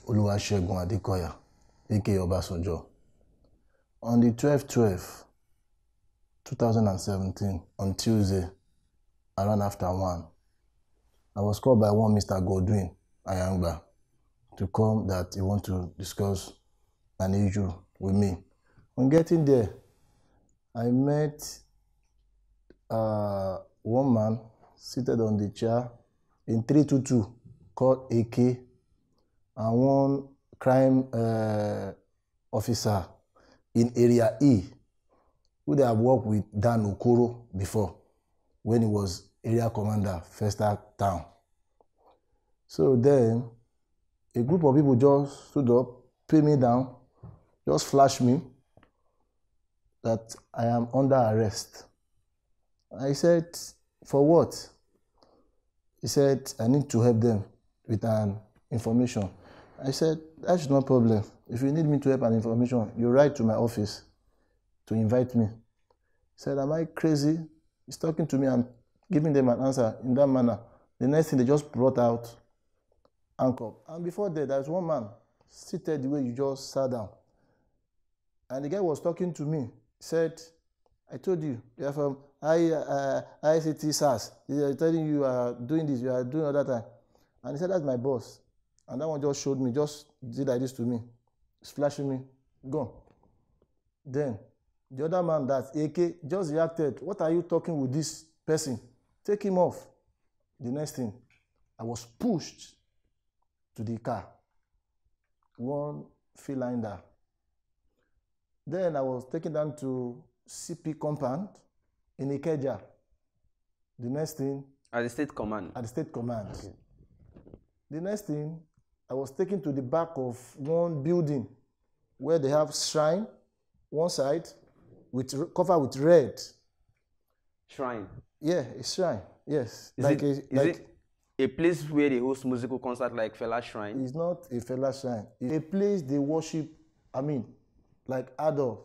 Oluwasegun Adekoya, aka Obasanjo. On the 12/12/2017, on Tuesday, around after 1, I was called by one Mr. Godwin Ayangba to come that he want to discuss an issue with me. On getting there, I met one man seated on the chair in 322 called AK, and one crime officer in Area E, who they have worked with Dan Okoro before, when he was area commander, Festa Town. So then, a group of people just stood up, put me down, just flashed me that I am under arrest. I said, for what? He said, I need to help them with an information. I said, that's no problem. If you need me to help an information, you write to my office to invite me. He said, am I crazy? He's talking to me and giving them an answer in that manner. The next thing, they just brought out handcuff. And before that, there was one man seated the way you just sat down. And the guy was talking to me. He said, I told you, you are from ICT Sars. They are telling you are doing this, you are doing all that time. And he said, that's my boss. And that one just showed me, just did like this to me. He's flashing me, gone. Then, the other man, that AK, just reacted, what are you talking with this person? Take him off. The next thing, I was pushed to the car. One filander. Then I was taken down to CP compound in Ikeja. The next thing... At the state command? At the state command. Okay. The next thing, I was taken to the back of one building where they have shrine, one side, covered with red. Shrine? Yeah, a shrine, yes. Is it a place where they host musical concert like Fela Shrine? It's not a Fela Shrine. It's a place they worship, like Adolf.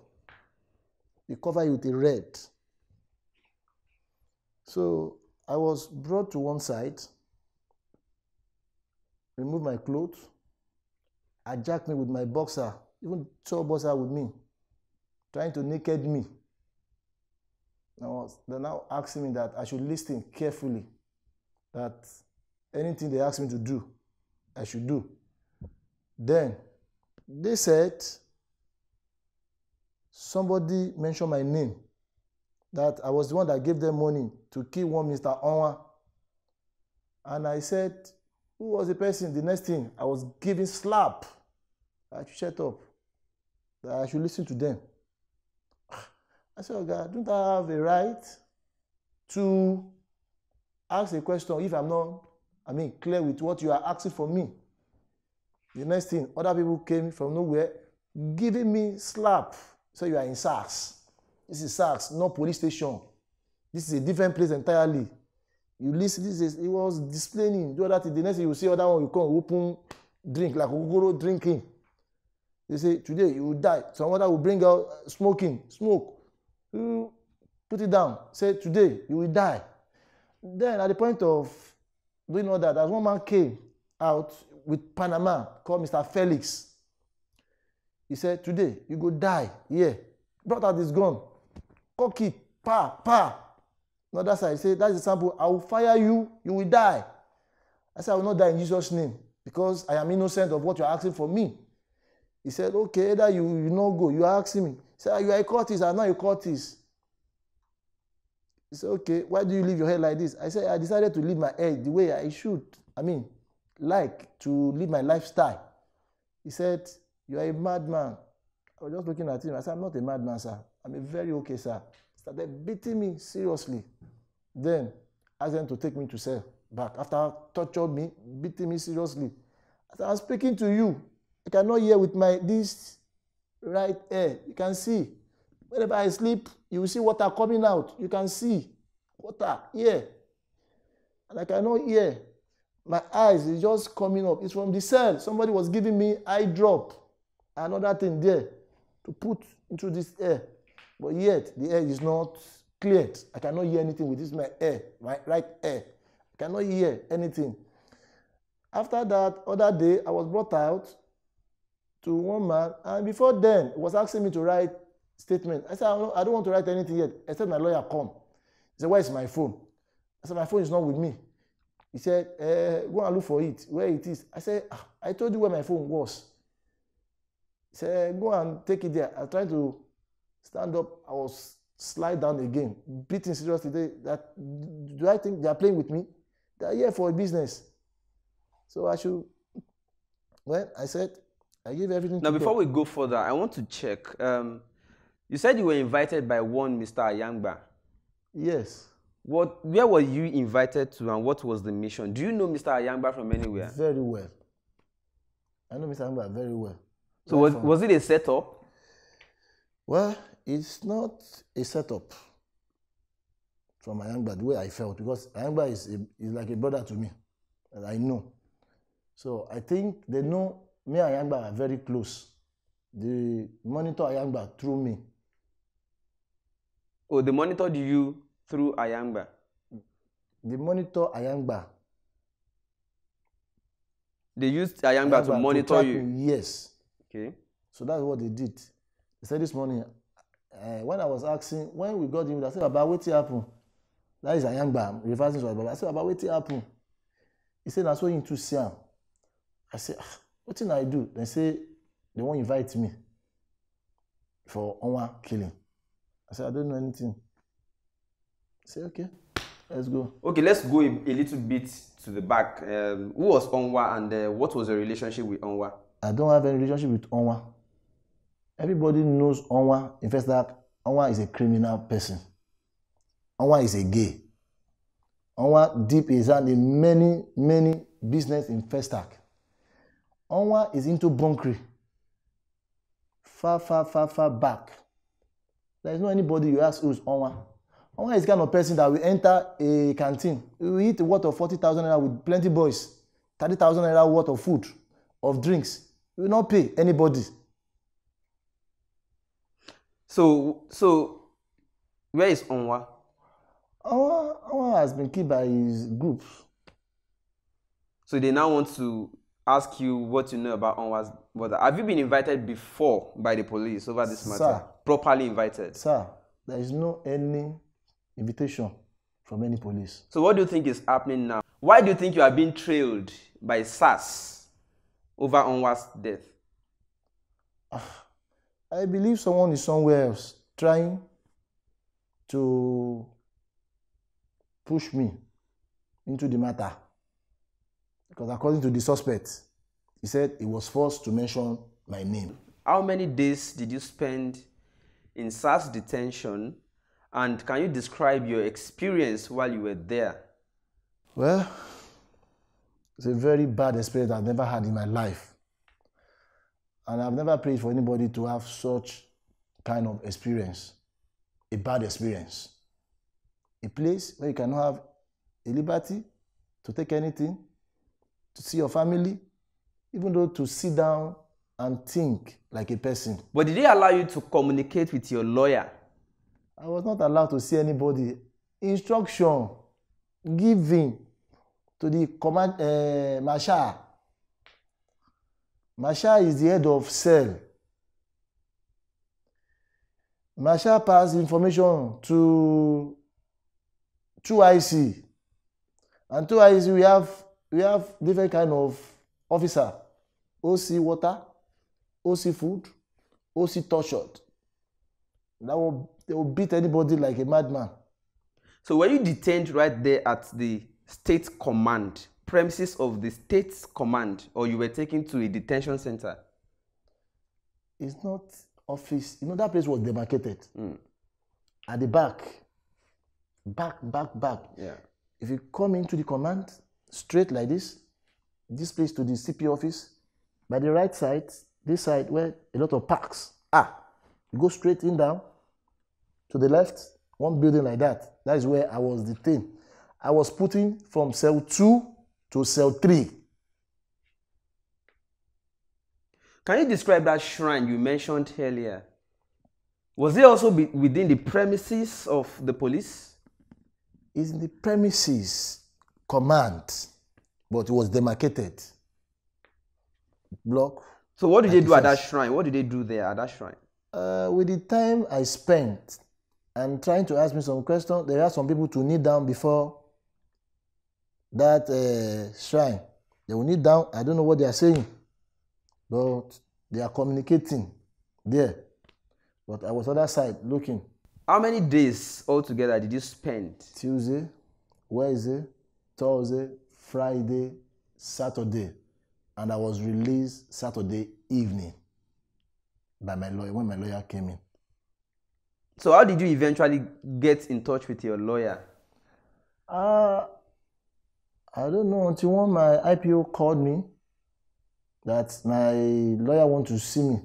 They cover it with a red. So I was brought to one side, removed my clothes, hijacked me with my boxer, even saw boxer with me, trying to naked me. They're now asking me that I should listen carefully, that anything they ask me to do, I should do. Then they said, somebody mentioned my name, that I was the one that gave them money to kill one Mr. Onwa. And I said, who was the person? The next thing, I was giving slap. I should shut up, that I should listen to them. I said, oh God, don't I have a right to ask a question if I'm not, clear with what you are asking for me? The next thing, other people came from nowhere, giving me slap. So you are in Sars. This is Sars, not police station. This is a different place entirely. You listen, he was displaying, do that. The next thing you see, other one will come, open drink, like Ogoro drinking. They say, today you will die. Some other will bring out smoking, smoke. Put it down. Say, today you will die. Then at the point of doing all that, as one man came out with Panama called Mr. Felix. He said, today you go die. Yeah. Brought out his gun. Cock it. Pa. Another side, he said, that's the sample. I will fire you. You will die. I said, I will not die in Jesus' name because I am innocent of what you are asking for me. He said, okay, either you no go. You are asking me. He said, you are a cultist. I am not a cultist. He said, okay, why do you leave your hair like this? I said, I decided to leave my hair the way I should. Like to live my lifestyle. He said, you are a madman. I was just looking at him. I said, I'm not a madman, sir. I'm a very okay, sir. He started beating me seriously. Then, asked them to take me to cell back. After tortured me, beating me seriously. I said, I'm speaking to you. I cannot hear with this right ear. You can see. Whenever I sleep, you will see water coming out. You can see water here. And I cannot hear. My eyes is just coming up. It's from the cell. Somebody was giving me eye drop. Another thing there to put into this air. But yet, the air is not cleared. I cannot hear anything with this my right ear. I cannot hear anything. After that, other day, I was brought out to one man, and before then, he was asking me to write statement. I said, I don't want to write anything yet, except my lawyer come. He said, where is my phone? I said, my phone is not with me. He said, go and look for it, where it is. I said, I told you where my phone was. He said, go and take it there. I tried to stand up. I was slide down again, beating seriously. Do I think they are playing with me? They are here for a business. So I should, well, I said, I give everything now, to before God. we go further, I want to check. You said you were invited by one Mr. Ayangba. Yes. Where were you invited to, and what was the mission? Do you know Mr. Ayangba from anywhere? Very well. I know Mr. Ayangba very well. So was it a setup? Well, it's not a setup from Ayangba the way I felt, because Ayangba is like a brother to me, and I know. So I think they know me and Ayangba are very close. They monitor Ayangba through me. Oh, they monitored you through Ayangba? They monitor Ayangba. They used Ayangba to monitor you? Me, yes. Okay. So that's what they did. They said this morning, when I was asking, when we got him, I said, Baba, what happened? That is Ayangba, reversing to Baba. I said, Baba, what happened? He said, I saw him to see him. I said, what did I do? They say, they won't invite me for Onwa killing. I said, I don't know anything. I said, okay, let's go. Okay, let's go a little bit to the back. Who was Onwa, and what was the relationship with Onwa? I don't have any relationship with Onwa. Everybody knows Onwa. In fact, that Onwa is a criminal person. Onwa is a gay. Onwa deep is in many business in Festac. Onwa is into bunkery. Far back. There is no anybody you ask who is Onwa. Onwa is the kind of person that will enter a canteen. He will eat a worth of 40,000 naira with plenty boys. 30,000 naira worth of food, of drinks. He will not pay anybody. So where is Onwa? Onwa has been killed by his group. So they now want to ask you what you know about Onwa's brother. Have you been invited before by the police over this matter? Sir, properly invited? Sir, there is no any invitation from any police. So what do you think is happening now? Why do you think you are being trailed by Sars over Onwa's death? I believe someone is somewhere else trying to push me into the matter. Because according to the suspect, he said he was forced to mention my name. How many days did you spend in Sars detention, and can you describe your experience while you were there? Well, it's a very bad experience I've never had in my life. And I've never prayed for anybody to have such kind of experience, a bad experience. A place where you cannot have a liberty to take anything, to see your family, even though to sit down and think like a person. But did they allow you to communicate with your lawyer? I was not allowed to see anybody. Instruction given to the command marshal. Marshal is the head of cell. Marshal pass information to 2IC. And 2IC we have different kind of officer. OC water, OC food, OC tortured. They will beat anybody like a madman. So were you detained right there at the state command, premises of the state command, or you were taken to a detention center? It's not office. You know, that place was demarcated. At the back. Back. Yeah. If you come into the command, straight like this place to the CP office, by the right side, this side where a lot of parks are, you go straight in down, to the left, one building like that. That is where I was detained. I was put in from cell 2 to cell 3. Can you describe that shrine you mentioned earlier? Was it also within the premises of the police? It's in the premises command. but it was demarcated. Block. So what did they do at that shrine? What did they do there at that shrine? With the time I spent and trying to ask me some questions, there are some people to kneel down before that shrine. They will kneel down. I don't know what they are saying, but they are communicating there. But I was on that side looking. How many days altogether did you spend? Tuesday, Wednesday, Thursday, Friday, Saturday. And I was released Saturday evening by my lawyer, when my lawyer came in. So how did you eventually get in touch with your lawyer? I don't know, until one my IPO called me that my lawyer want to see me.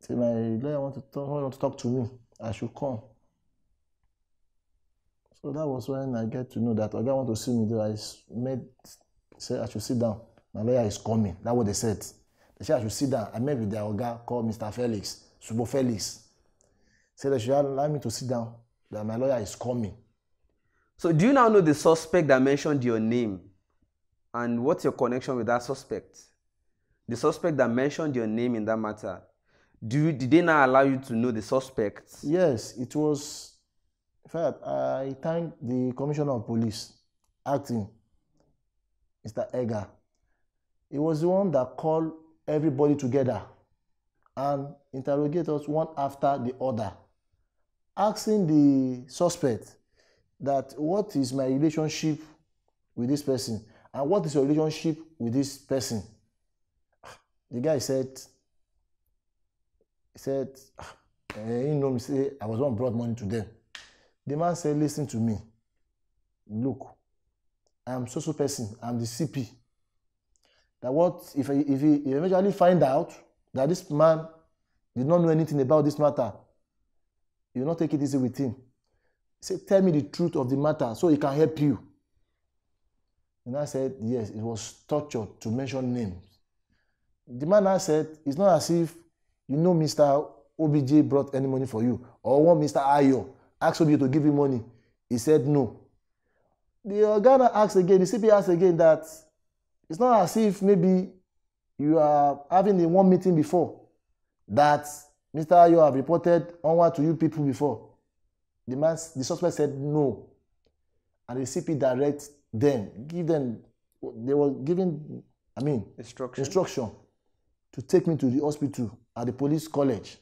Say my lawyer want to talk to me. I should come. So that was when I get to know that Oga want to see me. Though I said I should sit down. My lawyer is coming. That's what they said. They said I should sit down. I met with their Oga called Mr. Felix, Subo Felix. Said they should allow me to sit down. That my lawyer is coming. So do you now know the suspect that mentioned your name? And what's your connection with that suspect? The suspect that mentioned your name in that matter. Did they now allow you to know the suspect? Yes, it was. In fact, I thank the Commissioner of Police, acting, Mr. Edgar. He was the one that called everybody together and interrogated us one after the other, asking the suspect that what is my relationship with this person and what is your relationship with this person. The guy said, you know me, say I was one brought money to them. The man said, listen to me. Look, I'm so person, I'm the CP. That what if he eventually find out that this man did not know anything about this matter, you will not take it easy with him. He said, tell me the truth of the matter so he can help you. And I said, yes, it was torture to mention names. The man now said, it's not as if you know Mr. OBJ brought any money for you, or one Mr. Ayo asked you to give him money. He said no. The Ghana asked again, the CP asked again that it's not as if maybe you are having a one meeting before that Mr. Ayo have reported onward to you people before. The suspect said no. And the CP direct them, they were giving, instruction to take me to the hospital at the police college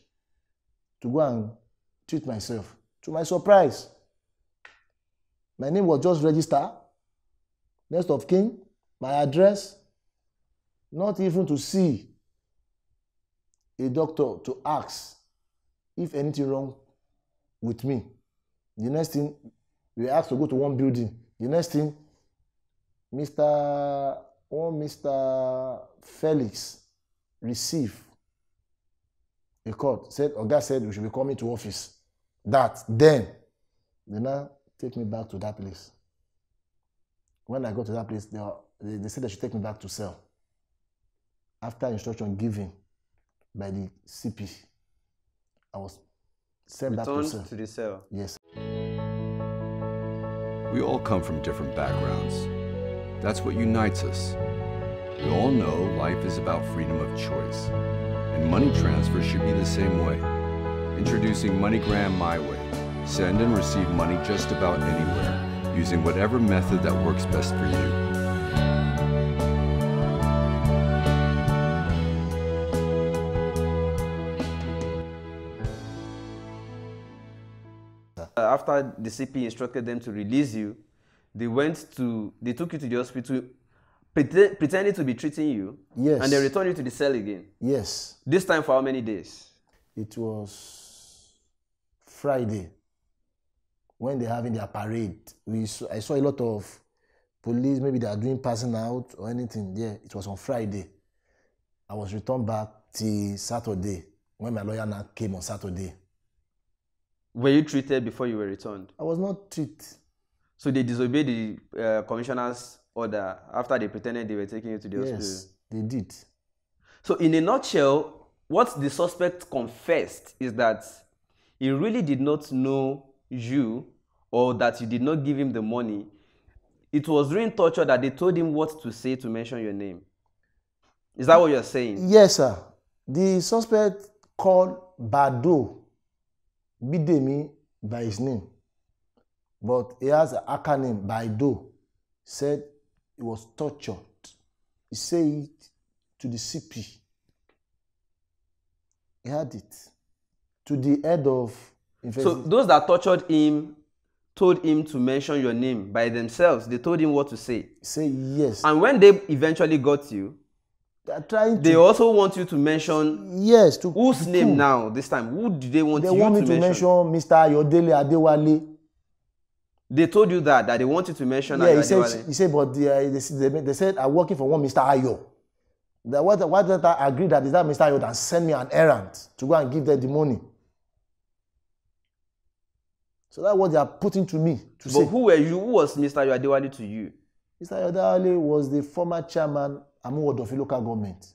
to go and treat myself. To my surprise, my name was just registered, next of kin, my address, not even to see a doctor to ask if anything wrong with me. The next thing, we were asked to go to one building. The next thing, Mr. Felix received a call. Oga said we should be coming to office. Then they now take me back to that place. When I got to that place, they said they should take me back to cell. After instruction given by the CP, I was sent back to cell. To the cell? Yes. We all come from different backgrounds. That's what unites us. We all know life is about freedom of choice, and money transfer should be the same way. Introducing MoneyGram My Way. Send and receive money just about anywhere, using whatever method that works best for you. After the CP instructed them to release you, they took you to the hospital pretending to be treating you. Yes. And they returned you to the cell again. Yes. This time for how many days? It was Friday when they're having their parade. I saw a lot of police, maybe they are doing passing out or anything. Yeah, it was on Friday. I was returned back till Saturday when my lawyer now came on Saturday. Were you treated before you were returned? I was not treated. So they disobeyed the commissioner's order after they pretended they were taking you to the hospital? Yes, they did. So in a nutshell, what the suspect confessed is that he really did not know you, or that you did not give him the money. it was during torture that they told him what to say to mention your name. Is that what you're saying? Yes, sir. The suspect called Bado Bidemi by his name, but he has an acronym Baido. Said he was tortured. He said it to the CP. He had it to the head of So those that tortured him told him to mention your name by themselves. They told him what to say. Say yes. And when they eventually got you, they also want you to mention yes to whose name now this time. Who do they want you to mention? They want me to mention Mr. Ayodele Adewale. They told you that they want you to mention Ayo Adewale. He said, but they said I'm working for one Mr. Ayo. Why don't I agree that is that Mr. Ayo that send me an errand to go and give them the money? So that's what they are putting to me to say. But who were you? Who was Mr. Ayo Adewale to you? Mr. Ayo Adewale was the former chairman Amuwodofi local government,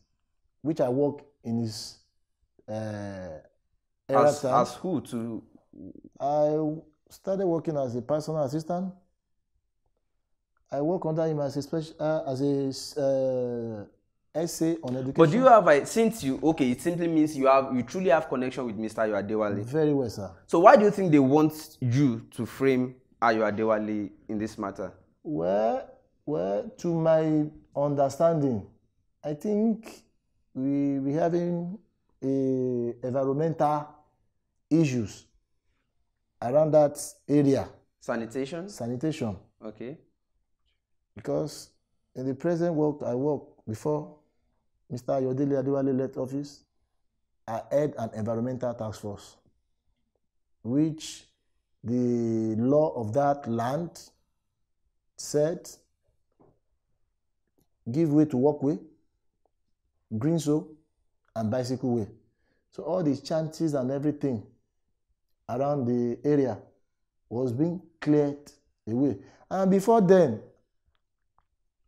which I work in his as who to? I started working as a personal assistant. I work under him as a essay on education. But do you have since you it simply means you truly have connection with Mr. Ayo Adewale. Very well, sir. So why do you think they want you to frame Ayo Adewale in this matter? Well, to my understanding, I think we having environmental issues around that area. Sanitation? Sanitation. Okay. Because in the present work I work before Mr. Ayodele Adewale left office, I had an environmental task force, which the law of that land said give way to walkway, green zone, and bicycle way. So all the chances and everything around the area was being cleared away. And before then,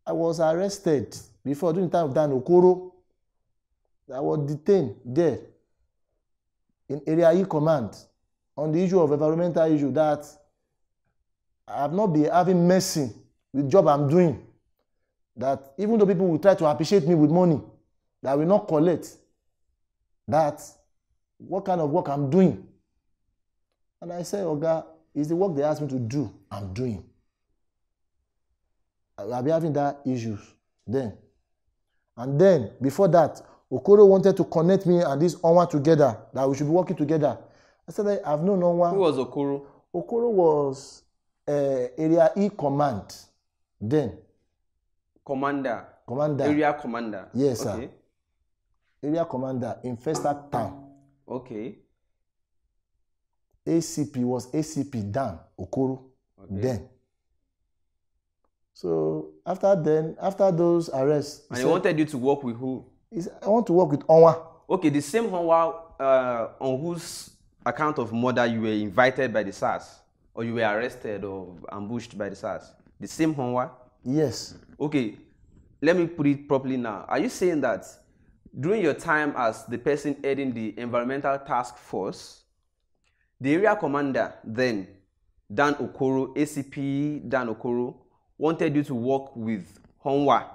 I was arrested. Before, during the time of Dan Okoro, I was detained there in Area E Command on the issue of environmental issue that I have not been having messing with the job I'm doing. That even though people will try to appreciate me with money, that I will not collect that what kind of work I'm doing. And I say, Oga, it's the work they asked me to do, I'm doing. I'll be having that issues then. And then, before that, Okoro wanted to connect me and this Onwa together, that we should be working together. I said, I've known Onwa. Who was Okoro? Okoro was Area E Command then. Commander. Area commander. Yes, okay. Sir. Area commander in Festac Town. Okay. ACP was ACP Dan Okoro then. So after those arrests, and he wanted you to work with who? I want to work with Onwa. Okay, the same Onwa on whose account of murder you were invited by the Sars, or you were arrested or ambushed by the Sars. The same Onwa? Yes. Okay, let me put it properly now. Are you saying that during your time as the person heading the environmental task force, the area commander then, Dan Okoro, ACP Dan Okoro, wanted you to work with Onwa?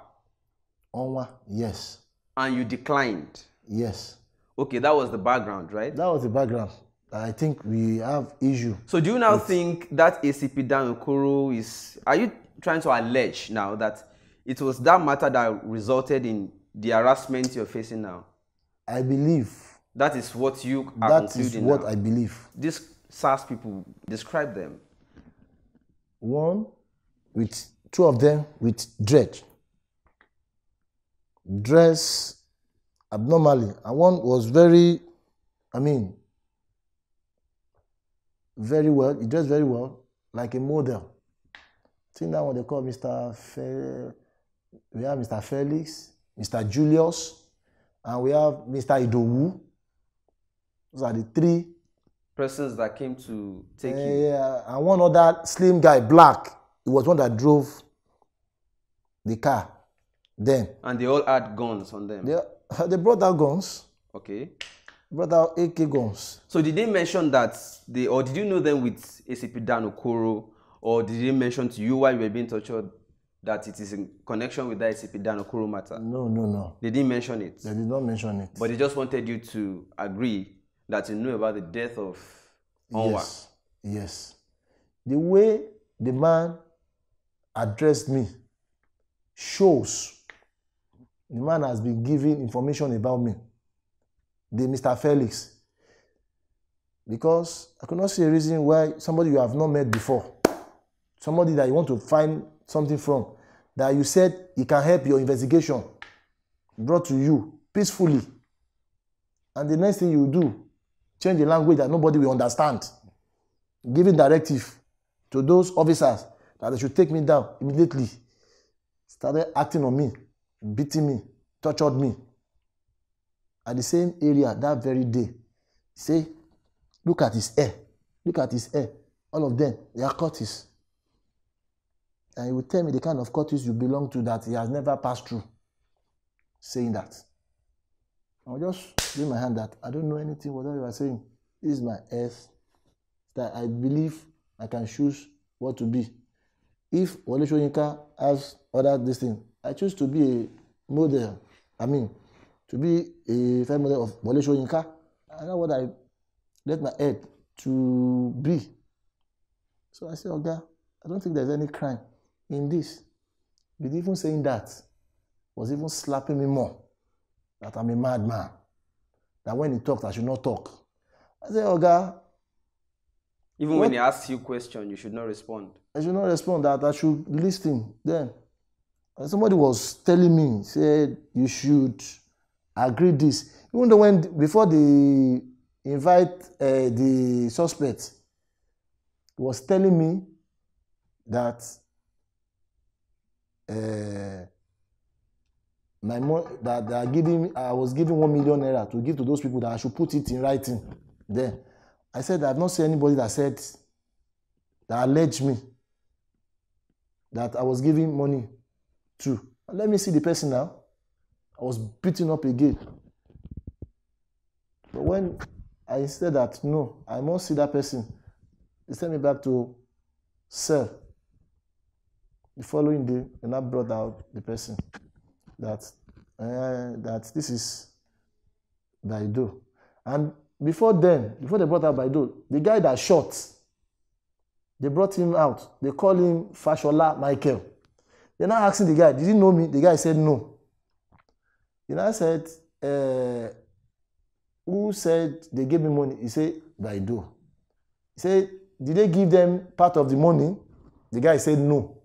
Onwa, yes. And you declined? Yes. Okay, that was the background, right? That was the background. I think we have issue. So do you now think that ACP Dan Okoro is... Are you trying to allege now that it was that matter that resulted in the harassment you're facing now? I believe. That is what you are concluding now? That is what I believe. These SARS people, describe them. One, with two of them with dread. Dress abnormally. And one was very well. He dressed very well, like a model. I think that one they call we have Mr. Felix, Mr. Julius, and we have Mr. Idowu. Those are the three persons that came to take you. Yeah, and one other slim guy, black. He was one that drove the car then. And they all had guns on them? They brought out guns. Okay. Brought out AK guns. So did they mention that, or did you know them with ACP Dan Okoro, or did they mention to you while you were being tortured that it is in connection with that SCP Dan Okoro matter? No. They didn't mention it. They did not mention it. But they just wanted you to agree that you knew about the death of Onwa. Yes. The way the man addressed me shows the man has been giving information about me. The Mr. Felix. Because I could not see a reason why somebody you have not met before, somebody that you want to find something from, that you said he can help your investigation, brought to you peacefully. And the next thing you do, change the language that nobody will understand. Giving directive to those officers that they should take me down immediately. Started acting on me, beating me, tortured me. At the same area that very day, say, look at his hair. Look at his hair. All of them, they are Curtis. And he will tell me the kind of Curtis you belong to that he has never passed through. Saying that. I'll just raise my hand that I don't know anything whatever you are saying. This is my earth. That I believe I can choose what to be. If Wole Soyinka has other this thing, I choose to be a model. To be a fair model of Wole Soyinka. I know what I let my head to be. So I said, Oga, I don't think there's any crime in this. But even saying that was even slapping me more. That I'm a madman. That when he talks, I should not talk. I said, Oga. Even when he asks you questions, you should not respond. I should not respond, that I should listen. Then somebody was telling me, said, you should agree this. Even though before they invite the suspect, he was telling me that I was giving 1 million naira to give to those people, that I should put it in writing. Then I said, I have not seen anybody that said, that alleged me that I was giving money to. Let me see the person now. I was beaten up again. But when I said that, no, I must see that person, they sent me back to cell. The following day, and I brought out the person that this is Baido. And before they brought out Baido, the guy that shot, they brought him out. They call him Fashola Michael. They're now asking the guy, did he know me? The guy said no. Then I said, who said they gave me money? He said, Baido. He said, did they give them part of the money? The guy said no.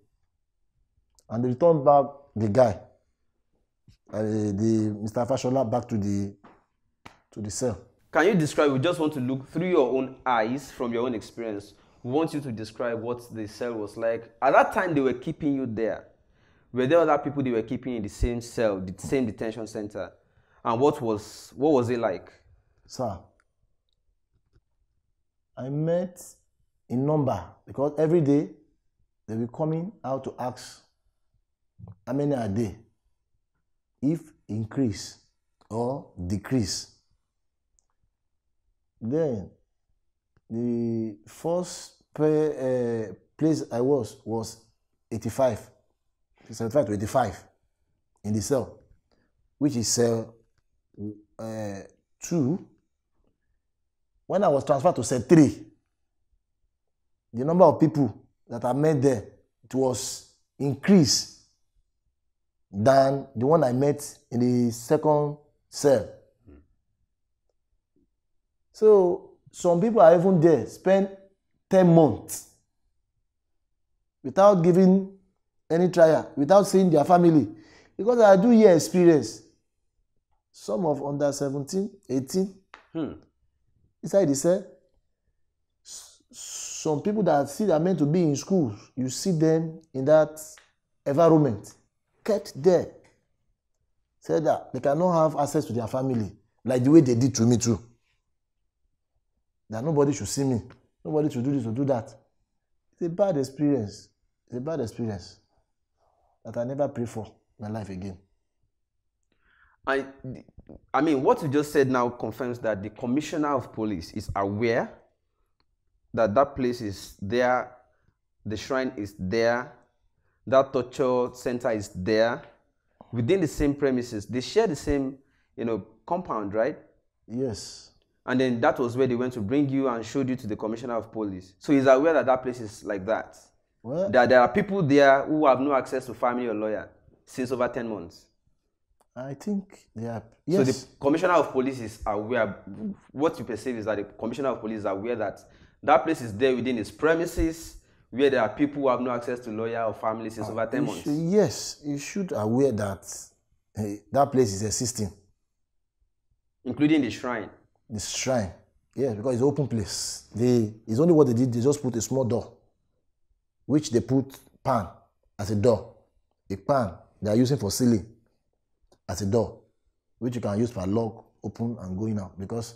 And they returned back the guy, the Mr. Fashola, back to the cell. Can you describe, we just want to look through your own eyes from your own experience. We want you to describe what the cell was like. At that time, they were keeping you there. Were there other people they were keeping in the same cell, the same detention center? And what was it like? Sir, I met in number, because every day they will coming out to ask how many a day, if increase or decrease. Then the first place I was 85, 75 to 85 in the cell, which is cell 2. When I was transferred to cell 3, the number of people that I met there, it was increased than the one I met in the second cell. So some people are even there, spend 10 months without giving any trial, without seeing their family. Because I do hear experience. Some of under 17, 18, inside the cell. Some people that see that are meant to be in school, you see them in that environment, kept there. Said that they cannot have access to their family, like the way they did to me too. That nobody should see me, nobody should do this or do that. It's a bad experience. It's a bad experience that I never pray for in my life again. I mean, what you just said now confirms that the commissioner of police is aware that that place is there, the shrine is there, that torture center is there within the same premises. They share the same, compound, right? Yes. And then that was where they went to bring you and showed you to the commissioner of police. So he's aware that that place is like that. Well, That there are people there who have no access to family or lawyer since over 10 months. I think they are. Yes. So the commissioner of police is aware. What you perceive is that the commissioner of police is aware that that place is there within his premises where there are people who have no access to lawyer or family since over 10 months. Yes, you should aware that that place is existing. Including the shrine. The shrine. Yeah, because it's an open place. It's only what they did. They just put a small door, which they put pan as a door. A pan they are using for sealing as a door, which you can use for lock, open and going out. Because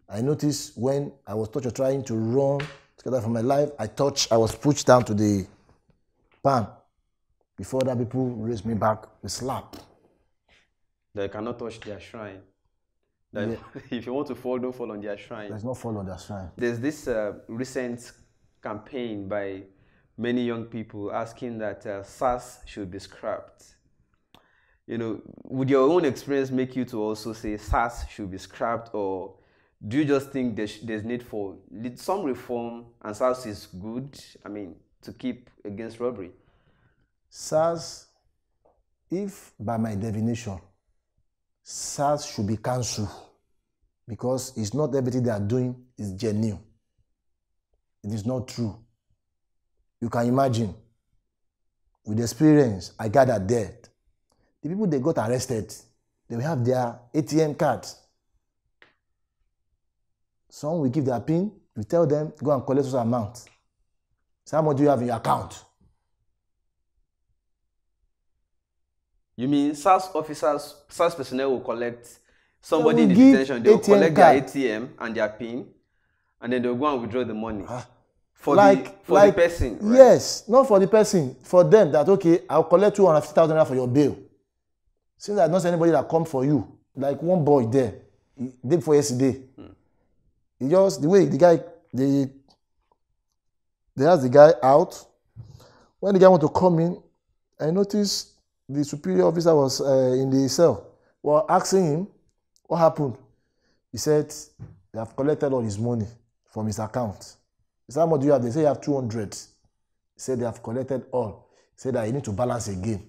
I noticed when I was trying to run together for my life, I was pushed down to the pan before that people raised me back with slap. They cannot touch their shrine. That if you want to fall, don't fall on their shrine. There's no fall on their shrine. There's this recent campaign by many young people asking that Sars should be scrapped. Would your own experience make you to also say Sars should be scrapped, or do you just think there's need for some reform and Sars is good, to keep against robbery? Sars, if by my definition, Sars should be cancelled because it's not everything they are doing is genuine. It is not true. You can imagine, with the experience I gathered there, the people they got arrested, they will have their ATM cards. Some will give their PIN, we tell them, go and collect those amount. So how much do you have in your account? You mean SARS officers, SARS personnel will collect somebody in the detention, they will collect their ATM and their PIN, and then they'll go and withdraw the money. For the person, right? Yes, not for the person. For them, that, okay, I'll collect 250,000 naira for your bail. Since I don't see anybody that come for you, like one boy there, day before yesterday, he just, the way the guy, they asked the guy out. When the guy want to come in, I noticed the superior officer was in the cell. Well, asking him, what happened? He said, they have collected all his money from his account. He said, how much do you have? They say you have 200. He said, they have collected all. He said that you need to balance again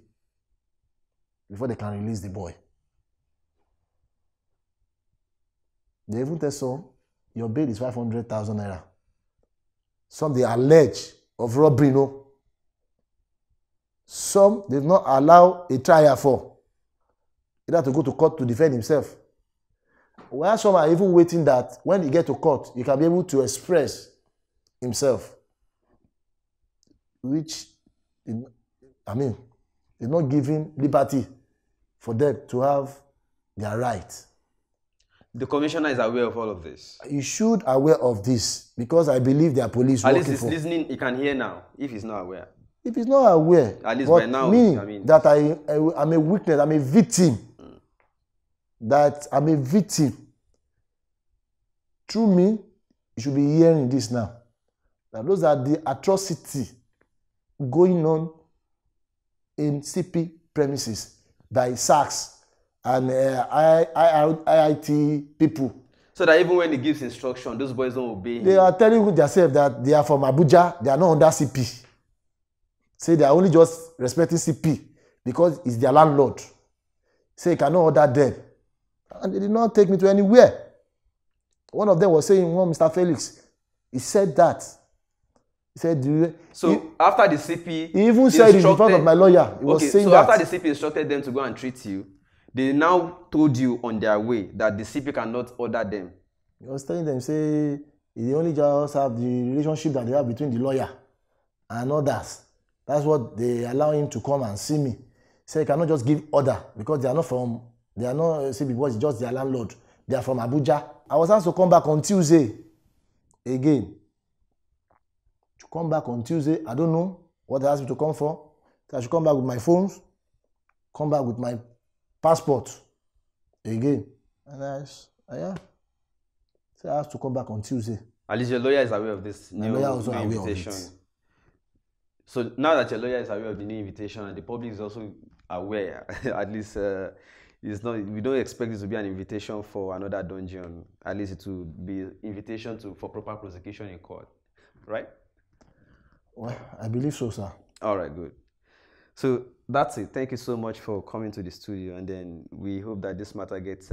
before they can release the boy. They even tell some, your bail is 500,000 naira. Some they allege of robbery, no. Some they've not allowed a trial for. He had to go to court to defend himself. While some are even waiting that when he get to court, he can be able to express himself. Which, is not giving liberty for them to have their rights. The commissioner is aware of all of this. You should aware of this because I believe their police at working least he's for. listening, he can hear now if he's not aware. If he's not aware, at least but by now, that I'm a witness, I'm a victim. That I'm a victim. Through me, you should be hearing this now. That those are the atrocity going on in CP premises by Sars and IIT people. So that even when he gives instruction, those boys don't obey him. They are telling themselves that they are from Abuja, they are not under CP. Say they are only just respecting CP because it's their landlord. Say you cannot order them. And they did not take me to anywhere. One of them was saying, Mr. Felix, he said that. He said, after the CP, he even said it in front of my lawyer. He was saying that. After the CP instructed them to go and treat you, they now told you on their way that the CP cannot order them. He was telling them, say, they only just have the relationship that they have between the lawyer and others. That's what they allow him to come and see me. He said, he cannot just give order because they are not CP boys, it's just their landlord. They are from Abuja. I was asked to come back on Tuesday again. To come back on Tuesday, I don't know what they asked me to come for. So I should come back with my phones, come back with my passport again. And I have to come back on Tuesday. At least your lawyer is aware of this new lawyer also aware of invitation. it. So now that your lawyer is aware of the new invitation and the public is also aware, at least it's not. We don't expect this to be an invitation for another dungeon. At least it will be invitation for proper prosecution in court, right? Well, I believe so, sir. All right, good. So that's it. Thank you so much for coming to the studio, and then we hope that this matter gets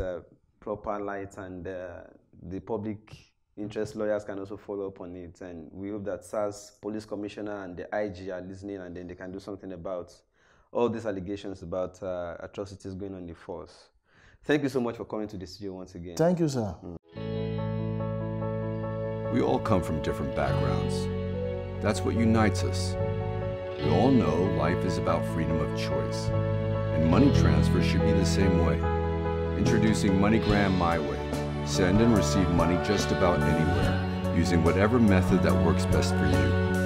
proper light, and the public interest lawyers can also follow up on it. And we hope that SARS police commissioner and the IG are listening, and then they can do something about all these allegations about atrocities going on in the force. Thank you so much for coming to the studio once again. Thank you, sir. We all come from different backgrounds. That's what unites us. We all know life is about freedom of choice, and money transfer should be the same way. Introducing MoneyGram My Way. Send and receive money just about anywhere, using whatever method that works best for you.